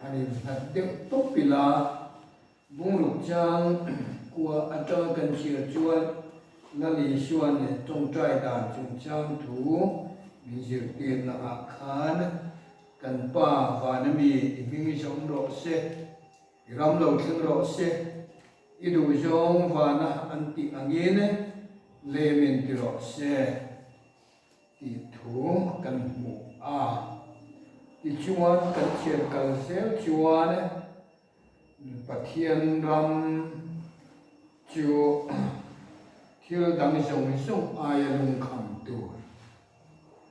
anh hạt đeo tốt bị là bung lục trang của anh cho cần chia chuan là lý xuân trong trai đàn trong trang thủ bị diệt tiền là khan cần pa và nó bị mình sống rõ sẽ ram lâu thiên rõ sẽ idu giống và nó anh ti anh yên lê mình ti rõ sẽ ti thủ cần mù ti chuan cần chia cần xéo chuan Pathian ram chu thiêu đăng sông sông ai lung kham tu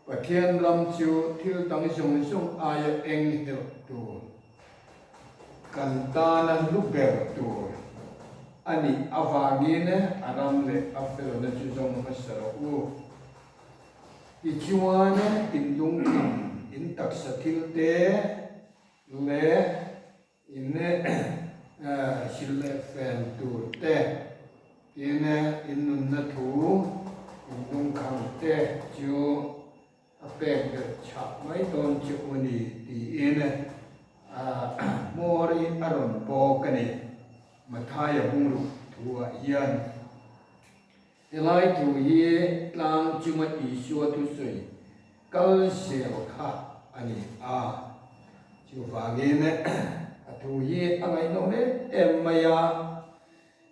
Pathian ram chu thiêu đăng sông sông ai eng hel tu kan ta na lúc bèo tu ani avangin aram le after na chu sông masaro u ti chuan in lung kham in tak sa thil te le in sille fan tu te in nun na thu in lung kham te chu apek de cha mai don chu uni ti in mori aron po kani mathaya bung ru thu yan elai thu hi tlang chu ma i shu tu sui kal sel kha ani chu va ge ne thu hi angai no ne em maya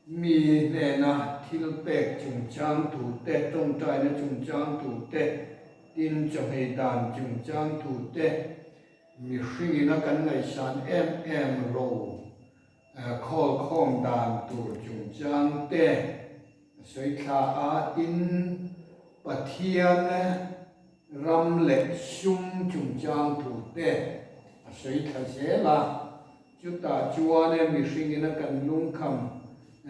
mi ne na thil pek chung chang tu te trong trai na chung chang tu te tin cho hei dan chung chang tu te mi hringi na kan ngai san em ro khol khom dan tu chung chang te soi kha a tin pathian ram le sum chung chang tu te soi kha se la chuta chuan mi hringi na kan lung kham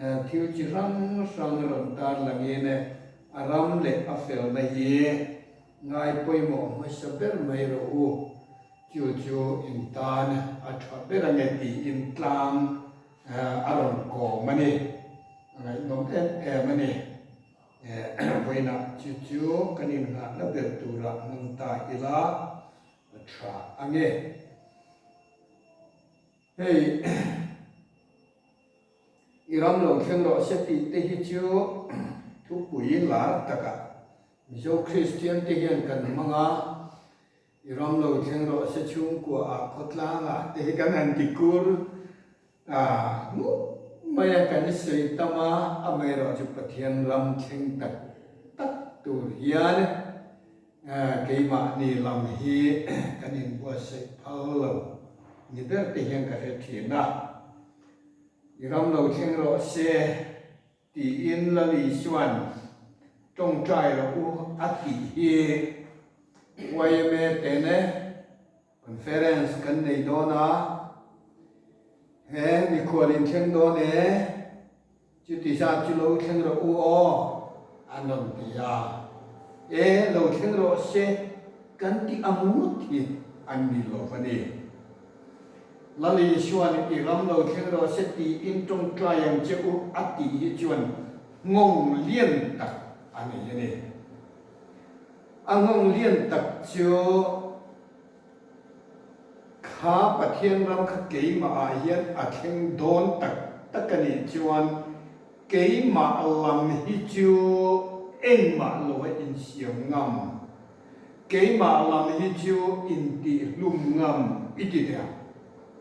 thiu chi rang sang ron tar langin aram le afel na hi ngai poimo ma saber mai ro u chu in tan a tha ber ange ti in tlang aron ko mani ngai nom mani voina chu kanin ha na ber tu ra nang ta ila tha ange hey iram lo theng ro se ti te hi chu thu pui la taka mizo christian te hian kan manga iram lo theng ro se chung ko a khotla nga te hi kan an tikur maya kan sei tama amai ro chu pathian ram theng tak tak tu hian keima ni lam hi kanin bo se phal lo ni der te hian ka he thina iram lo theng ro se ti in la li xuan trong trai ro u ati hi wai me te ne conference kan nei do na he ni kholin theng do ne chu ti sa chu lo theng ro u o anon ti ya lo theng ro se kan ti amu thi an ni lo fa ni lali xuan iram lo theng ro se ti in trong trai yang che u ati hi chuan ngong lien tak ani ne angong lien tak chu kha pathian ram kha ke ma a hian a theng don tak takani chuan ke ma lam hi chu en ma lo in siam ngam ke ma lam hi chu in ti lum ngam iti dia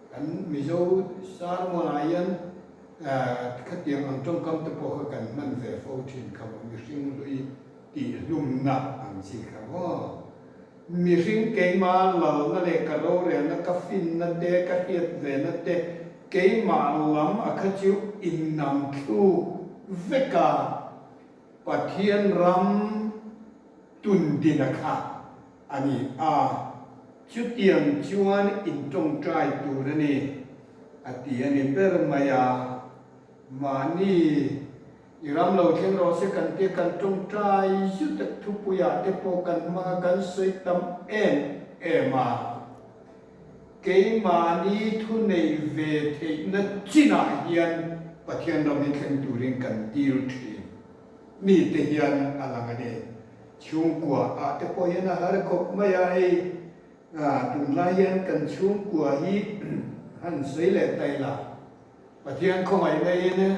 kan mizo sar mo ayan khatiang ang trong kam te po kan man ve fo thin kam mi hring lui ti lum na ang chi kha wo mi hring ke ma lo na le ka ro re na ka fin na de ka hiat ve na te ke ma lam a kha chu in nam thu veka pathian ram tun din kha ani chu tiang chuan in trong trai tu ra ni ati ani per maya mani iram lo theng ro se kan te kan trong trai chu te thu puya te po kan ma kan sei tam ma ke mani thu nei ve the na china hian pathian ram ni theng tu ring kan tir thi mi te hian alangani chung kwa te po hian har ko maya tun lai hian kan chung kwa hi han sei le tai la pathian không ai đây nè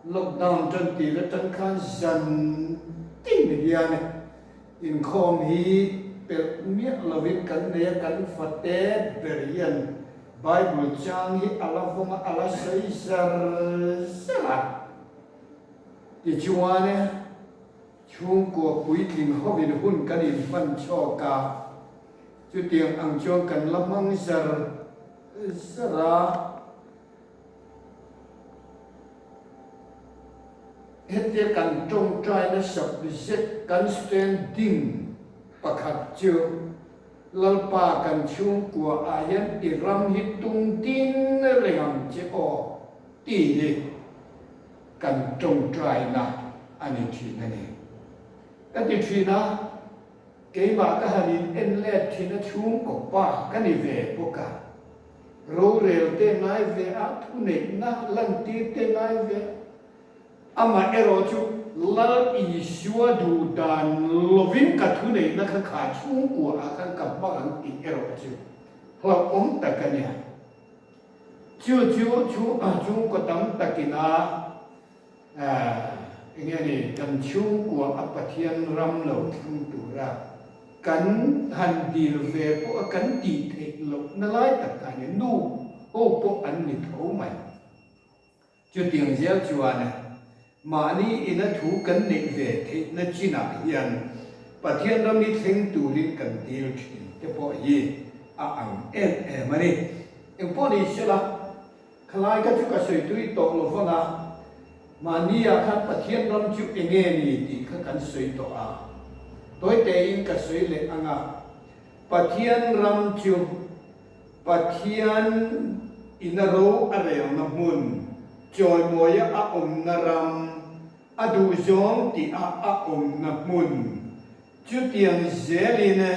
lockdown chân tì là chân khan dần tin đi ra nè in khom hi pe miết là việc cần để cần phát tế berian Bible trang hi alavong ala sei sala thì chúa nè chung của quý linh hậu viên hun cần in phân cho cả chú tiếng ang chuông cần lâm măng sara hết tiết cần trông trai nó sập giết cần standing pakhat chưa lalpa cần chung của ayan iram hi tung tin reham che o ti đi cần trông trai na anh chị này cái chuyện na cái mà cái hành en lệ thì nó chung của ba cái này về bộ cả rồi rêu tên này về ác thu này na lần tiếp tên này về ama ero chu la i shua du dan lovin ka thu nei na kha kha chung của akan ka ba ang ti ero chu hla ta ka nya chu ko tam takina nghe này cần chung của apathian ram lo thang tu ra kan han dil ve po kan ti the lo na lai ta ka ne nu o po an ni thau mai chu tiếng gieo chua này mà ni ina thu kan nei ve the na china hian pathian ram ni theng tu rin kan dil thi te po yi a ang mani em po ni sela khlai ka chu ka soi tui to lo fa na mà ni a khan pathian ram chu enge ni ti kha kan soi to a toy te in ka soi le anga pathian ram chu pathian ina ro are na mun choi moya a na ram adu zong ti a na mun chu tiang zeline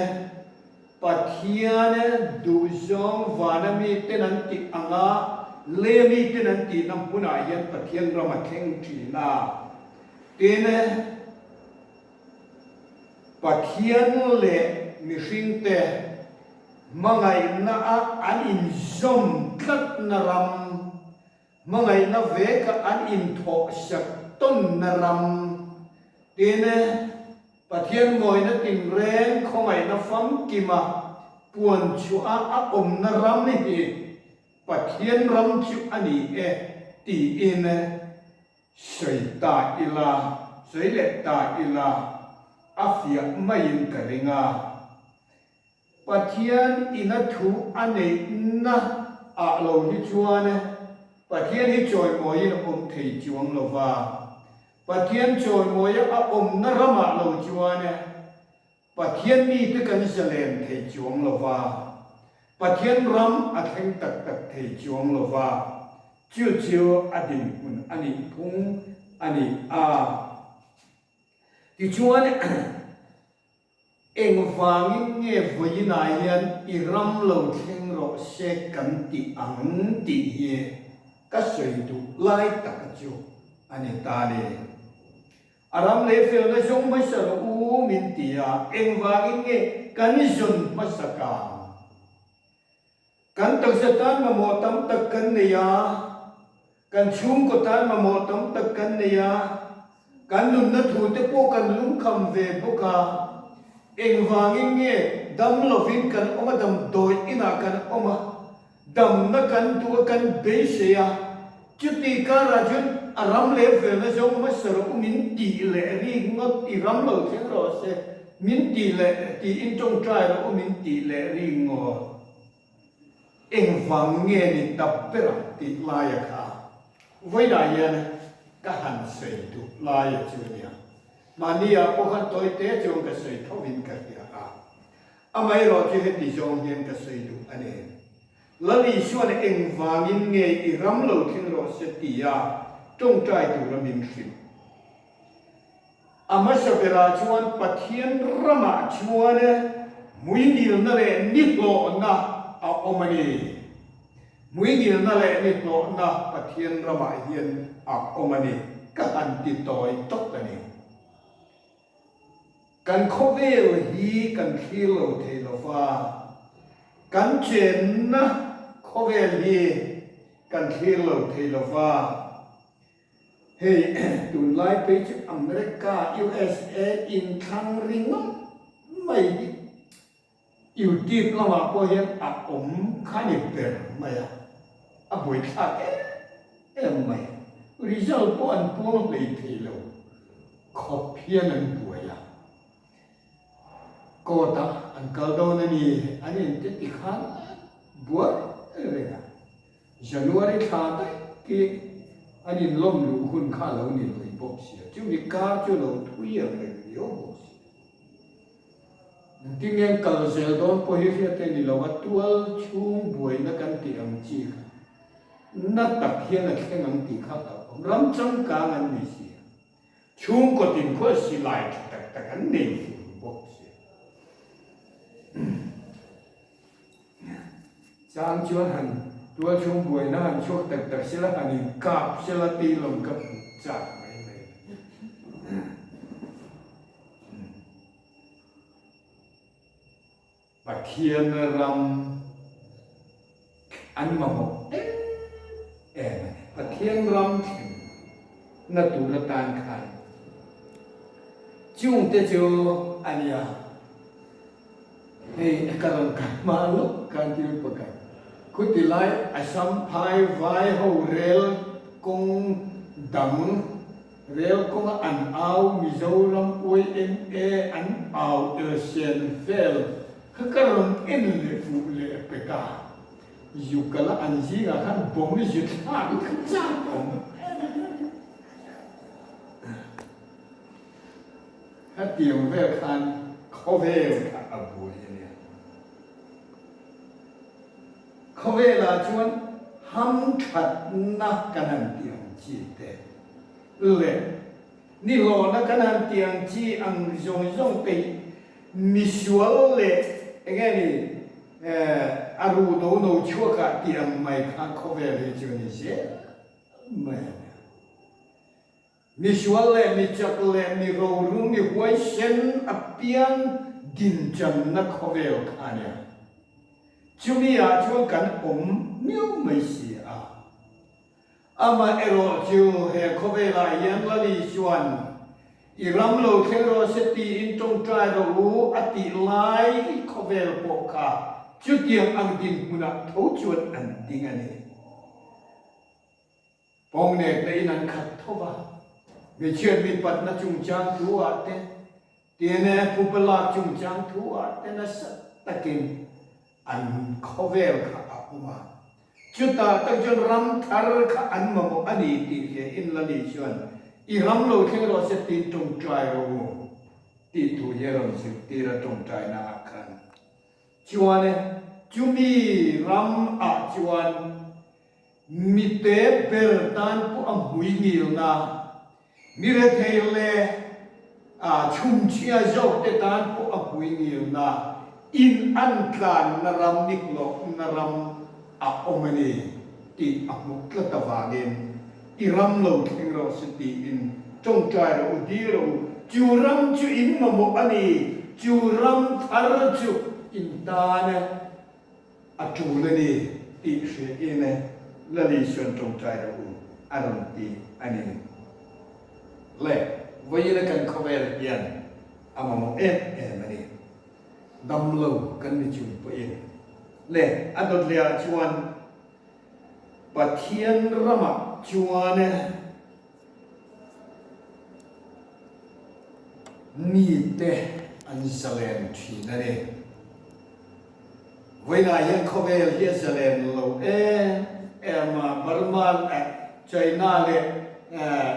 pathian du zong vanami tenan ti anga lemi tenan ti nam puna yan pathian rama theng thi na tene pathian le mihring te mangai na an in zom tlat na ram mangai na ve ka an in tho sak ton na ram tene pathian moi na tin ren khongai na fam kima puan chu a na ram ni hi pathian ram chu ani ti in soi ta ila soi le ta ila afia mayin karinga pathian ina thu ane na a lo hi chuane pathian hi choi moi in thei chuang lo wa pathian choi moi a na rama lo chuane pathian ni te kan salen thei chuang lo wa pathian ram a theng tak thei chuang lo wa chiu adin un ani thung ani a ti chuan eng wangin nge voina hian iram lo theng ro se kan ti ang ti hi ka soi du lai tak chu ani ta le aram le fel na jong mai sa u min ti a eng wangin nge kan zon masaka kan tak sa tan ma mo tam tak kan ne ya kan chung ko tan ma mo tam tak kan ne ya kan lum na thu te po kan lum kham ve po ka eng wangin nge dam lovin kan oma dam doi ina kan oma dam na kan tu kan be se ya chuti ka ra jun aram le ve na jong ma saro min ti le ri ngot i ram lo theng ro se min ti le ti in tong trai ro min ti le ri ngo eng wang nge ni tap pera ti la ya kha voi da ya ka han sei tu la ya chu nia mania po khan toi te chong ka sei thowin ka ya a amai ro chi he ti jong yen ka sei du ane lali suan eng wangin nge i ram lo thin ro se ti ya tong trai tu ra min khim ama sabera chuan pathian rama chuan mui nil na le nit lo na a omani mui nil na le nit lo na pathian rama hian a omani ka an ti toi tok ani kan khovel hi kan khilo the lo fa กันเชนนะโคเวลีกันเทโลเทโลวาเฮ้ยตุนไลไปจากอเมริกา USA อินคังริงไม่อยู่ที่ละมาพอเห็นอับอมขันเปิดไม่อะอับวยทักไม่ริจัลปอนปอนเลยทีโลขอบเพียนันบวยอะก็ตาอันกัลโดนันนี่อันนี้ติดขันบัวอะไรนะJanuari ขาดที่อันนี้ล้มหลูคุณข้าเรานี่เลยบอกเสียจุดนี้การจุดเราทุยอะไรเยอะบอกเสียที่เงี้ยกัลเซลโดนพอเฮียเตนี่เราว่าตัวชุ่มบวยนักการที่อังจีกนักตักเฮียนักแข่งอังจีข้าเรารำจังการอันนี้เสียชุ่มก็ติดก็สิไลท์แต่กันนี่บอกเสียจางชวนหันตัวชุ่มบวยนะหันช่วงแต่เสละหันกับเสละตีลงกับจากไม่ปะเทียนรำอันมาบอกปะเทียนรำนัตุรตานขันจุงเตจูอันนี้ให้การังกันมาลุกการที่ประกาศคุติไลอาสัมภายไว้หูเรลกงดังเรลกงอันเอามิโซรัมอุยอันเอาเซียนเฟลคือการังเอ็นเลฟูเลเปกาอยู่กันละอันจีกันขันบ่มจุดท่าขึ้นจ้าผมถ้าเกี่ยวเวลคันเขาเวลคันอาบุยเนี่ยเขาเวลาชวนห้ำขัดนักกันนั่นเตียงจีเตเลยนี่รอนักกันนั่นเตียงจีอังจงไปมิชวลเลยไงนี่อารูโนโนชัวกะเตียงไม่ข้าเขาเวลจวนนี่เสียไม่มีชวลเลยมีจักเลยมีโรรุ่งมีหัวเส้นอเปียนดินจันนักเขาเวลข้าเนี่ยช่วงนี้ช่วงกันมิ้วไม่เสียอามาเอโรจูเฮเขาเวลายันละลิชวนอีรำโลเทโรสตีอินตรงใจรู้อติไลเขาเวลปกาจุดยังอังดินมุนักทุจวนอันดิ้งอันนี้ปองเนกในนั้นขัดทว่ามีเชื่อมีปัตนจุงจางทัวเตเตียนผู้เปลาจุงจางทัวเตนัสตะกินอันเขาเวลข้าอุมาจุดตาตั้งจนรำทาร์ข้าอันมาโมอันนี้ตีเจอินละลิชวนอีรำโลเทโรสตีตรงใจรู้ตีตุเยรมสิตีระตรงใจนาคันจวนจุมีรำจวนมิเตเบลตันผู้อมุยนิลนามิเรเทเลชุมเชียจอกเตตันผู้อมุยนิลนาอินอันกันนารำนิกโลนารำอมณีที่อมุกตะวาเกนอีรำโลเทโรสตีอินจงใจเราดีเราจูรำจูอินมาโมอันนี้จูรำทาร์จูอินตาเนี่ยจูเลนีที่เสียอินเนี่ยละลิชวนจงใจเราอารมณ์ที่อันนี้เล่วันนี้กันเขาเวลยันอามาโมมันนี่ดำโลกันในจุดไปเองเล่อันดับเลียชวนปะเทียนรำชวนเนี่ยนี่เตอันเซเลนทีนั่นเองเวลายังเขาเวลเฮียเซเลนเรามาบาร์มันไชน่าเลย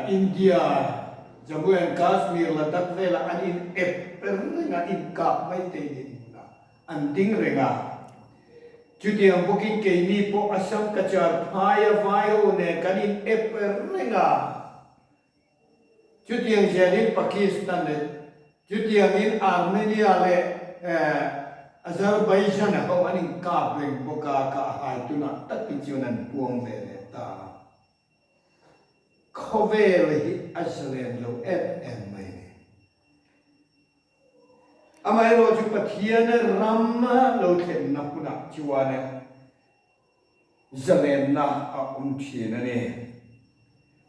อินเดียจมูกกาสมีร์ละดักเวลาอันอินเอฟเรื่องอินกับไม่เต็มอันดิ้งเรื่องจุดyang bukin ke ini po asam kacar phaya vayo ne kanin ep rengaจุดyang jadi Pakistan leจุดyang in Armenia le Azerbaijan ho aning ka beng boka ka hai tuna takijunan puang le ta khovel hi aslen lo mai amai ro chu pathian ram lo khen na puna chuan zalen na a thina ne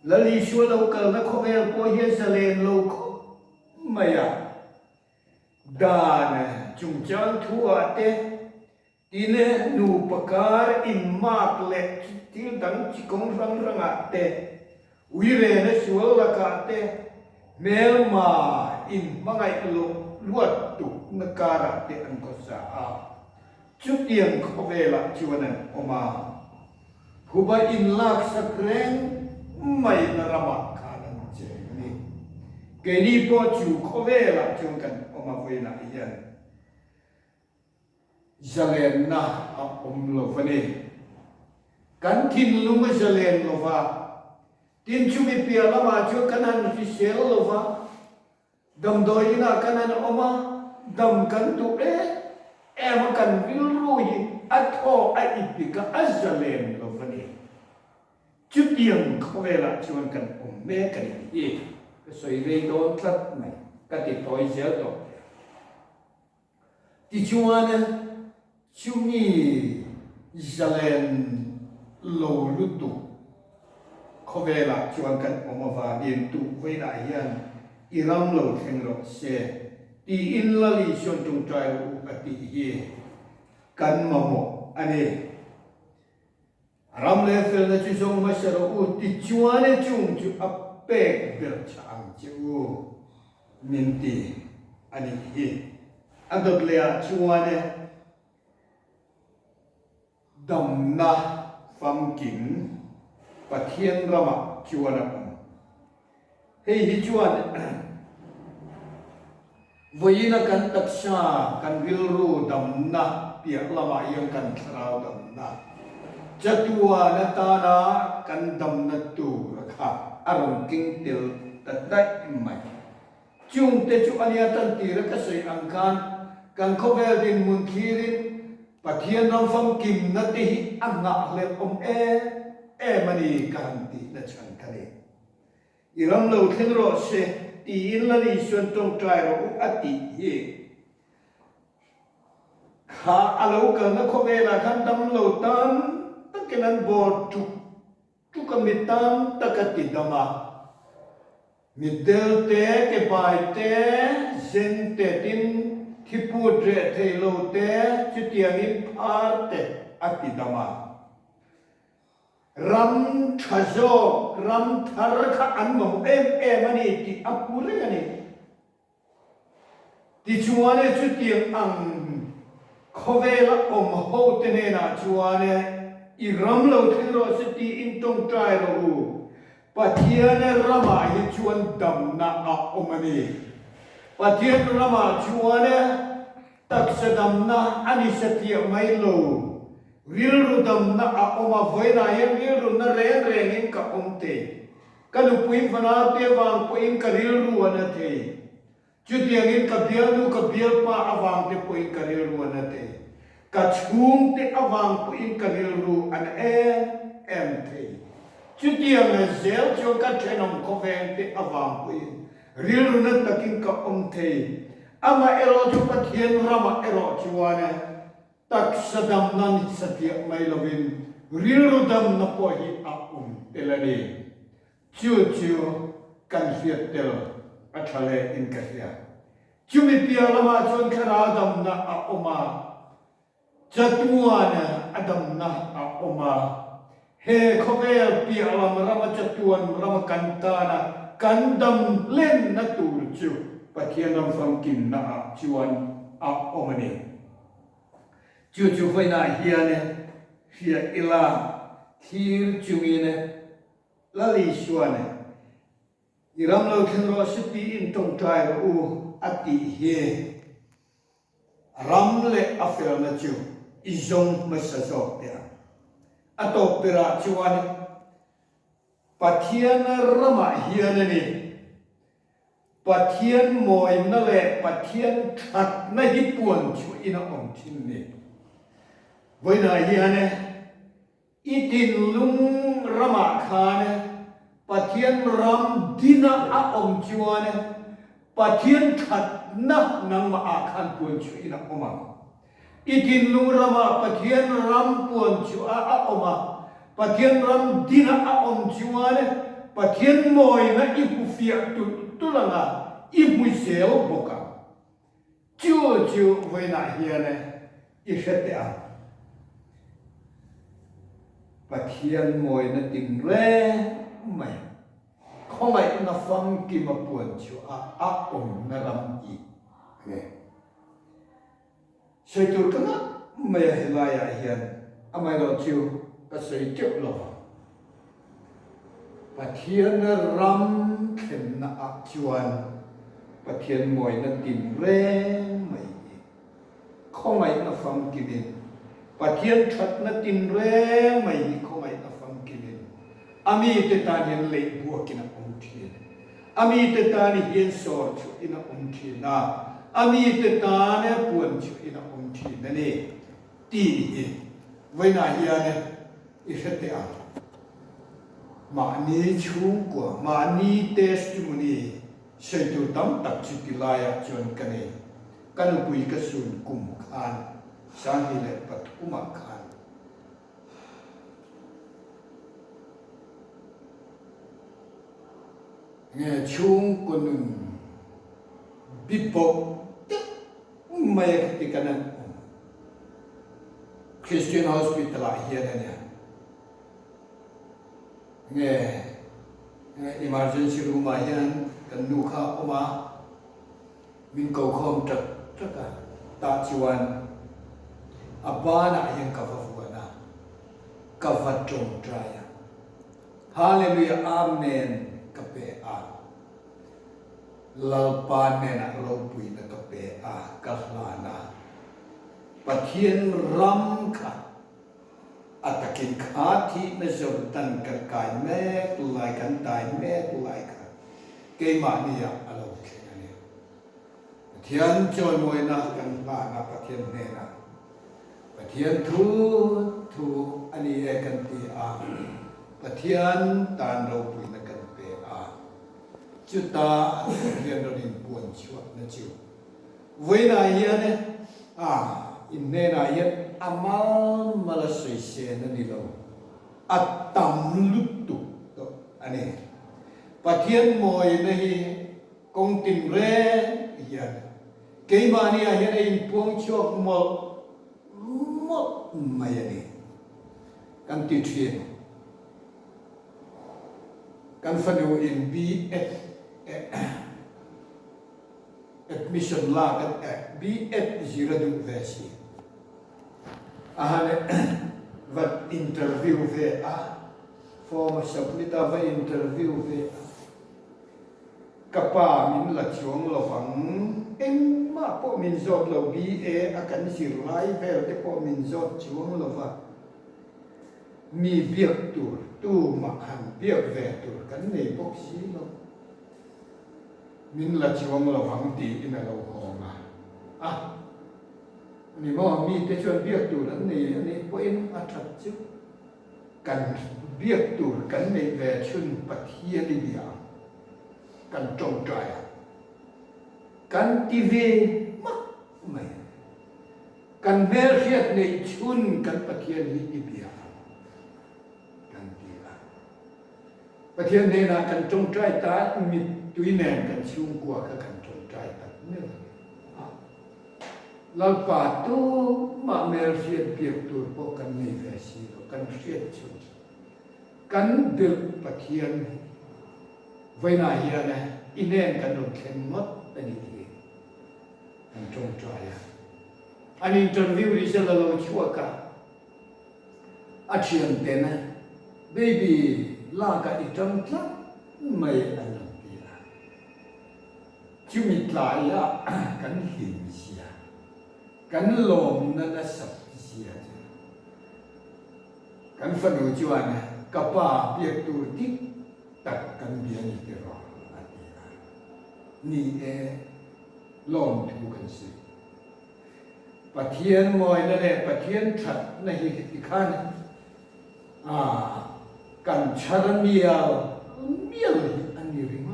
lali shua lo kal na khovel po hi zalen lo kho maya dan chung chang thua te tine nu pakar in mak le til dang chi kong rang ranga te uire na shua la ka te mel ma in mangai lo luat tu na kara te an ko sa a chu tiang khovela chuan oma huba in lak sakreng mai na rama khanan che ni ke ni po chu khovela chung kan oma voina ian zalen na a lo fane kan thin lunga zalen lo va tin chu mi pia lama chu kanan fi sel lo va dam doi na kanan oma dam kan tu em kan vil rui atho a ipika azalen lo fane chút tiền không về lại chuan cần ổn mê cái gì cái sợi dây đó rất này cái thì tối dễ rồi thì chuan chú nhỉ Israel lâu lúc tụ không về lại chuan cần ổn và điện tụ với đại hiện Iran lâu thành rồi xe thì in là lý xuân trung trai ở thì gì cần mà một anh ấy ram le fel na chu song ma sharo u ti chuane chung chu apek ber chang chu min ti ani hi adok le chuane dam na fam king pathian rama chuana hei hi chuan voina kan taksha kan vilru dam na piak lama yang kan thrau dam na Jatua natana kandam natu rakha arong king til tatai mai chung te chu ania tan ti ra ka sei angkan kan khovel din mun khirin pathian nam fam kim na ti anga le e mani kan ti na chan kale iram lo theng ro se ti in la ni suan tong trai ro ati hi kha alo ka na khovela khan dam lo tan kenan bor tu kamitam takati dama midel te ke bai te zen te tin thipu dre thelo te chutiang in phar te ati dama ram thazo ram thar kha anmom em ani ti apure ani ti chuane chutiang ang khovela ho te ne na chuane Iram lo thiro city in tong trai ro pathian rama hi chuan dam na a omani pathian rama chuan taksadam na ani satya mai lo ril ru dam na a oma voina yem ril ru na reng in ka omte kalu pui fana te wang puin ka ril ru ana the chutiang in ka bial pa awang te puin ka ril ru ana the kachung te awang pu in karil ru an em the chutiang na zel chu ka thenom ko veng te awang pu in ril ru na takin ka the ama ero chu pathian rama ero chuane tak sadam nan satya mai lovin ril ru dam na po hi a telani chu kan fiat tel athale in kahya chumi pia lama chon khara dam na a oma Jatuan adam na oma he khovel pi alam rama jatuan rama kantana kandam len na tur chu pathianam famkin na chuan a omani chu foi na hiane hia ila thir chungine lali shuane iram lo khenro sipi in tong trai u ati he ramle afel na chu izong masasok dia atau pera cuan pathian rama hianani pathian moi na le pathian that na hipuan chu ina om thin ni voina hiane itin lung rama khane pathian ram dina a om chuan Pathian that na nang maakhan puan chu ina oma. Itin lungrama pathian ram puan chu a oma. Pathian ram dina a om chuane. Pathian moi na ipu fiak tulanga ipu sel boka. Chu vena hiane ishete a. Pathian moi na tin re mai. Không ai na phăng kim mà buồn chịu na làm gì, xây tôi cái đó mày lại hiện, mày lo chịu cái xây chịu lo, và thiên na ram khen na chuan, và thiên mồi na tìm re mày, không ai na phăng kim, và thiên thật na tìm re mày không ai na phăng kim, ami te tani lệ bùa kina Ami te tani hiền sor chu ina na ami te tani puan chu ina na ne ti hi vai na hiane ishate a ma ni chung ko ma ni testimony sei tu tam tak chi tilaya chon kane kan pui ka sun kum khan sang ni le pathuma khan nghe chung của nung bị bộ mày cái cái này Christian Hospital là hiện nay nghe emergency room mà hiện cần nuôi khá oma mình cầu không trật tất cả ta chiwan abana hiện cả phật na cả phật trồng trái Hallelujah Amen kape a lalpan nena robui na kape a kahlana pathian ram kha atakin khati na jordan kai me lai kan tai me lai kha ke ma ni ya alo khani pathian choi moi na kan la na pathian nena pathian thu ani e kan ti a pathian tan robui na Chuta hiền rồi đình buồn chuột nó chịu với này hiền in này hiền amal malasui se nó đi lâu atam lút tục đó anh ấy pathian mồi này công tin re hiền cái mà này hiền in buông chuột một mày này kan ti thuyền kan phân in BF admission la kan BF zira du vesi ahane vật interview về form submit a interview về kapa min la chuang lo vang em ma po min zot lo BA akan sir lai vel te po min zot chuang lo va mi biak tu ma han biak ve tur kan nei bok si lo min la chuang lo vang ti in a lo ho ma ni mo mi te chuan biak tur an nei po in a that chu kan biak tur kan nei ve chun pathian li bia kan trông trai kan ti ve mak mai kan vel hiat nei chun kan pathian li bia Pathian này là cần trông trai ta mít túi nền cần xuống qua các cần trông trai ta nữa. Lão bà tu mà mèo siết việc tu bộ cần này về xí cần siết chút cần được Pathian với này hiện này in nền cần được khen mất cái gì cần trông trai anh interview đi xem là lâu chua cả chuyện tên này baby la ka itam tla mai alam pia chumit la ya kan hin sia kan lom na sap sia kan fanu chuan kapa biak tu tik tak kan bian ni ro atia ni lom tu kan si Pathian moi na le Pathian that na hi khan kan chara mial anh đi ring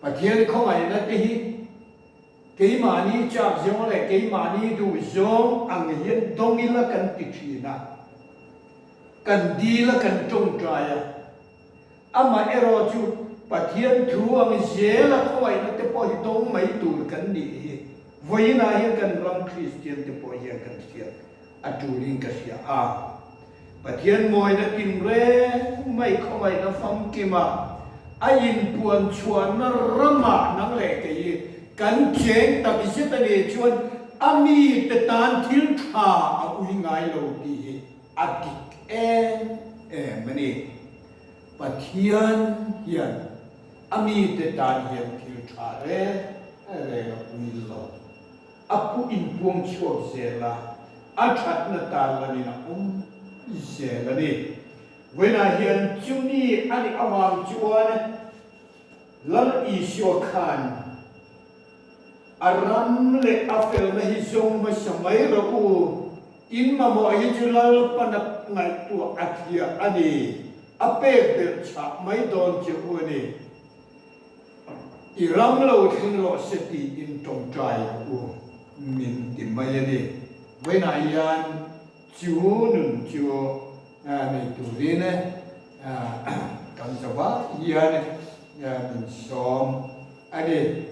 và thiên không ai là cái mà ni chạm giống lại cái mà ni đủ giống anh hiện đông đi là cần tịch thủy na cần đi là cần trông trái à ama ero chu và thiên thu anh dễ là không ai là cái bồi đông mấy tụ cần đi với na hiện cần làm Christian cái bồi hiện cần thiệt à chủ linh cái gì à và thiên mồi là kinh rê mấy không ai là phong kim à ai buồn chuan nó rama nang lệ cái cần chén ta bị xét này chuan ami te tan thil tha a ui ngai lo đi adik mani và thiên hiền ami te tan hiền thil tha re là ui lo apu in buông chuộc xe là athat na tan là ni na xe là đi với na hiền chung ni ani awam chuan lal isyo khan aram le afel na hi zong ma samai ro u in ma mo hi julal panak ngai tu athia ani ape be cha mai don che u ni iram lo thing lo seti in tong trai u min ti mai ani với na yan chu nun chu mi tu ri ne kan sa wa yan mình xóm anh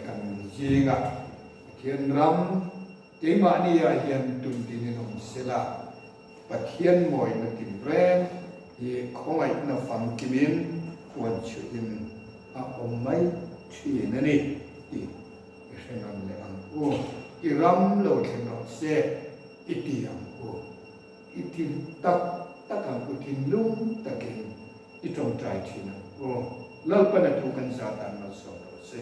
cần gì ngạ thiên ram cái mà đi hiện tụi tin nó sẽ là và thiên mồi nó tìm ren thì không ai nó phẳng kim in quan chuyện ông mấy chuyện này thì cái này là ăn uống cái ram lâu thì nó sẽ ít đi ăn uống ít thì tắc hàng của thiên lung tắc cái ít trong trái thì nó lalpana tu kan zatan na so se